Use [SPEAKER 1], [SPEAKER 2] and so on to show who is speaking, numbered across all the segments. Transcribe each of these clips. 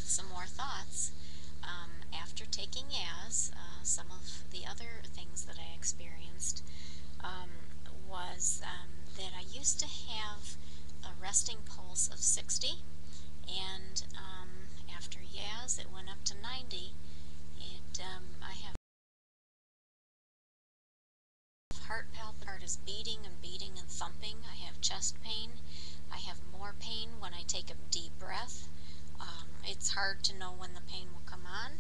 [SPEAKER 1] some more thoughts. After taking Yaz, some of the other things that I experienced was that I used to have a resting pulse of 60, and after Yaz it went up to 90. I have heart is beating and beating and thumping. I have chest pain. I have more pain when I take a deep breath. It's hard to know when the pain will come on.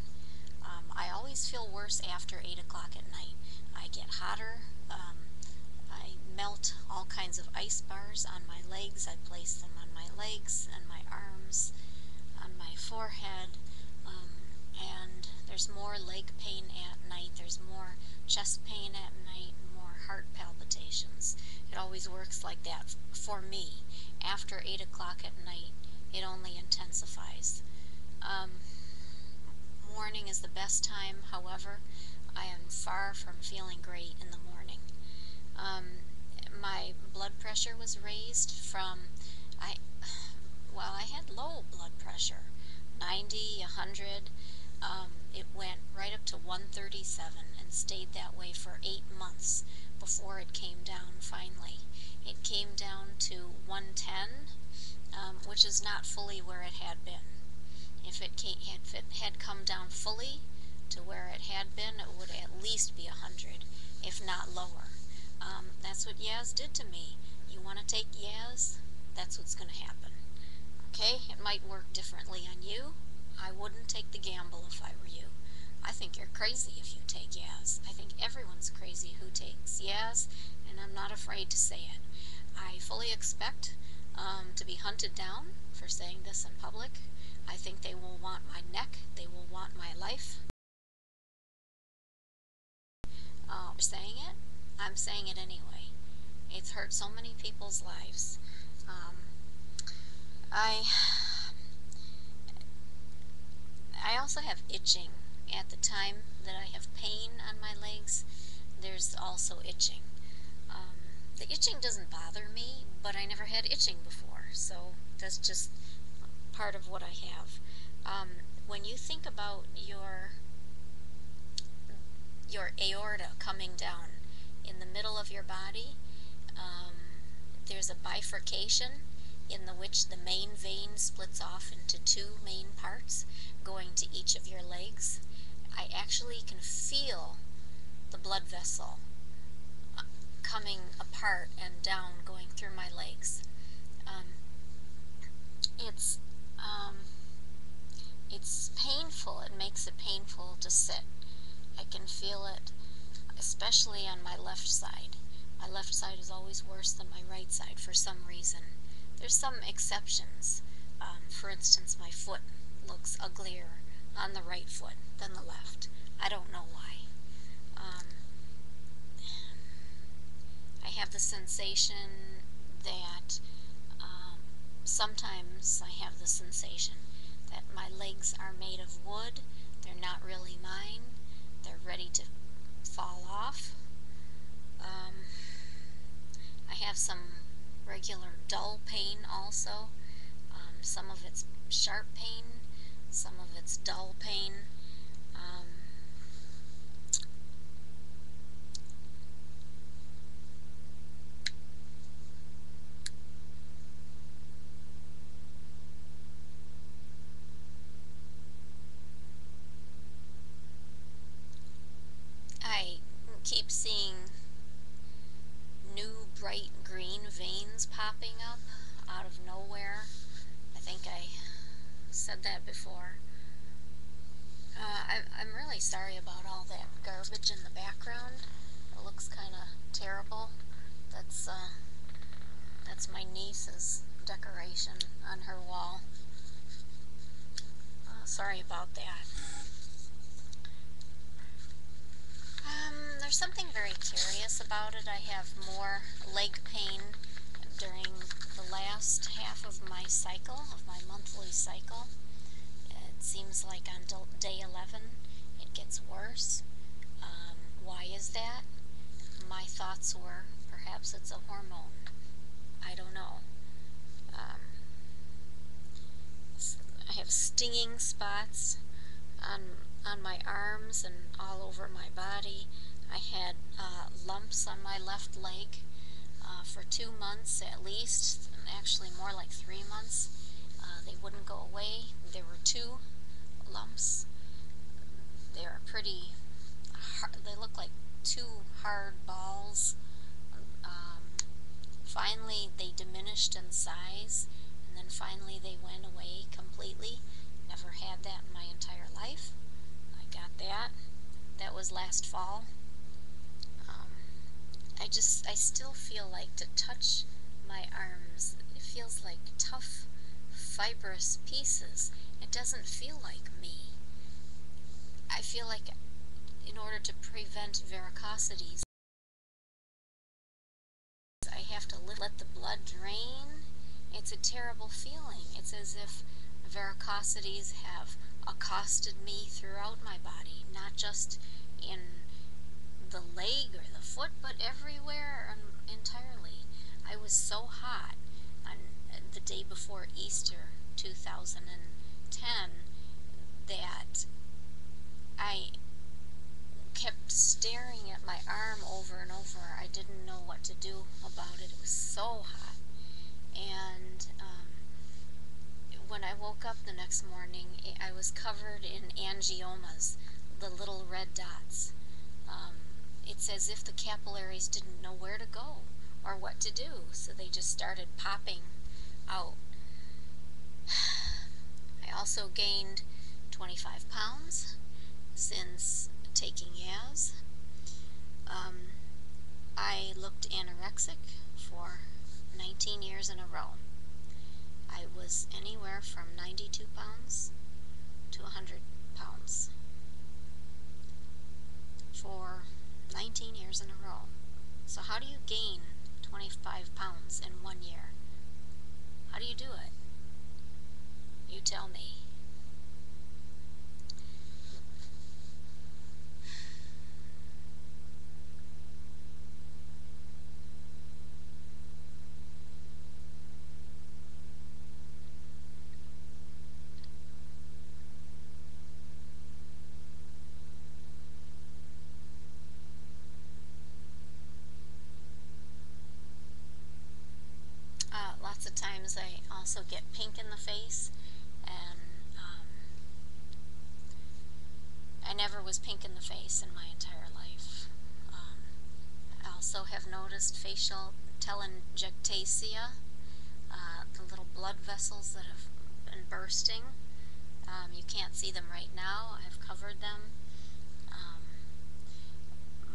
[SPEAKER 1] I always feel worse after 8 o'clock at night. I get hotter. I melt all kinds of ice bars on my legs. I place them on my legs and my arms, on my forehead, and there's more leg pain at night. There's more chest pain at night, more heart palpitations. It always works like that for me. After 8 o'clock at night, it only intensifies. Morning is the best time. However, I am far from feeling great in the morning. My blood pressure was raised from, I had low blood pressure, 90, 100. It went right up to 137 and stayed that way for 8 months before it came down finally. It came down to 110, which is not fully where it had been. If it had come down fully to where it had been, it would at least be 100, if not lower. That's what Yaz did to me. You want to take Yaz? That's what's going to happen. Okay, it might work differently on you. I wouldn't take the gamble if I were you. I think you're crazy if you take Yaz. I think everyone's crazy who takes Yaz, and I'm not afraid to say it. I fully expect to be hunted down for saying this in public. I think they will want my neck. They will want my life. I'm saying it anyway. It's hurt so many people's lives. I also have itching. At the time that I have pain on my legs, there's also itching. The itching doesn't bother me, but I never had itching before, so that's just part of what I have. When you think about your aorta coming down in the middle of your body, there's a bifurcation in which the main vein splits off into 2 main parts going to each of your legs. I actually can feel the blood vessel coming apart and down going through my legs. It's painful. It makes it painful to sit. I can feel it, especially on my left side. My left side is always worse than my right side for some reason. There's some exceptions. For instance, my foot looks uglier on the right foot than the left. I don't know why. I have the sensation that sometimes I have the sensation that my legs are made of wood. They're not really mine. They're ready to fall off. I have some regular dull pain also. Some of it's sharp pain, some of it's dull pain. I keep seeing new bright green veins popping up out of nowhere. I think I said that before. I'm really sorry about all that garbage in the background. It looks kind of terrible. That's my niece's decoration on her wall. Sorry about that. There's something very curious about it. I have more leg pain during the last half of my cycle, of my monthly cycle. It seems like on day 11 it gets worse. Why is that? My thoughts were perhaps it's a hormone. I don't know. I have stinging spots on my arms and all over my body. I had lumps on my left leg for 2 months at least, actually more like 3 months. They wouldn't go away. There were 2 lumps. They were pretty hard. They look like 2 hard balls. Finally, they diminished in size, and then finally they went away completely. Never had that in my entire life. I got that. That was last fall. I still feel like to touch my arms, it feels like tough, fibrous pieces. It doesn't feel like me. I feel like in order to prevent varicosities, I have to let the blood drain. It's a terrible feeling. It's as if varicosities have accosted me throughout my body, not just in the leg or the foot, but everywhere entirely. I was so hot on the day before Easter 2010 that I kept staring at my arm over and over. I didn't know what to do about it. It was so hot. And when I woke up the next morning, I was covered in angiomas, the little red dots. It's as if the capillaries didn't know where to go or what to do, so they just started popping out. I also gained 25 pounds since taking Yaz. I looked anorexic for 19 years in a row. I was anywhere from 92 pounds to 100 pounds for 19 years in a row. So how do you gain 25 pounds in 1 year? How do you do it? You tell me. Lots of times I also get pink in the face, and I never was pink in the face in my entire life. I also have noticed facial telangiectasia, the little blood vessels that have been bursting. You can't see them right now. I've covered them.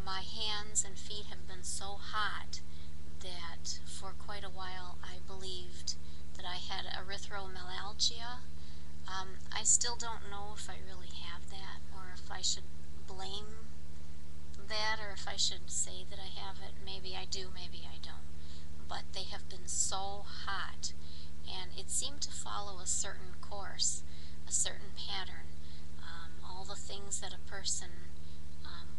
[SPEAKER 1] My hands and feet have been so hot that for quite a while I believed that I had erythromelalgia. I still don't know if I really have that, or if I should blame that, or if I should say that I have it. Maybe I do, maybe I don't. But they have been so hot, and it seemed to follow a certain course, a certain pattern. All the things that a person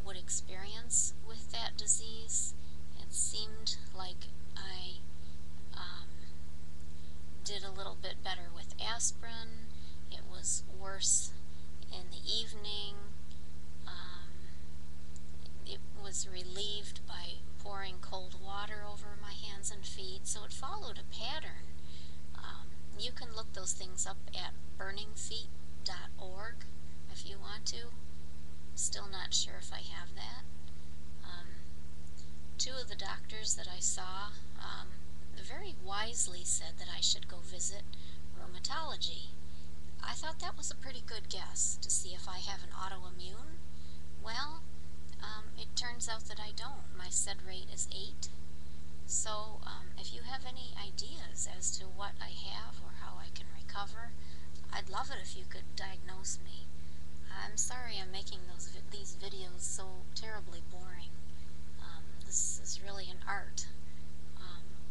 [SPEAKER 1] would experience with that disease, it seemed like I did a little bit better with aspirin. It was worse in the evening. It was relieved by pouring cold water over my hands and feet, so it followed a pattern. You can look those things up at burningfeet.org if you want to. Still not sure if I have that. Two of the doctors that I saw very wisely said that I should go visit rheumatology. I thought that was a pretty good guess to see if I have an autoimmune. Well, it turns out that I don't. My SED rate is 8. So if you have any ideas as to what I have or how I can recover, I'd love it if you could diagnose me. I'm sorry I'm making these videos so terribly boring. This is really an art,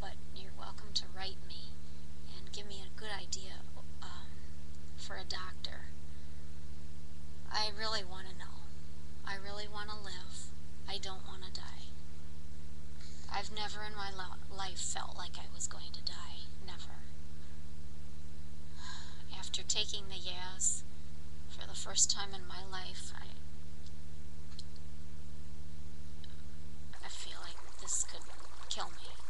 [SPEAKER 1] but you're welcome to write me and give me a good idea for a doctor. I really want to know. I really want to live. I don't want to die. I've never in my life felt like I was going to die. Never. after taking the Yaz for the first time in my life, I feel like this could kill me.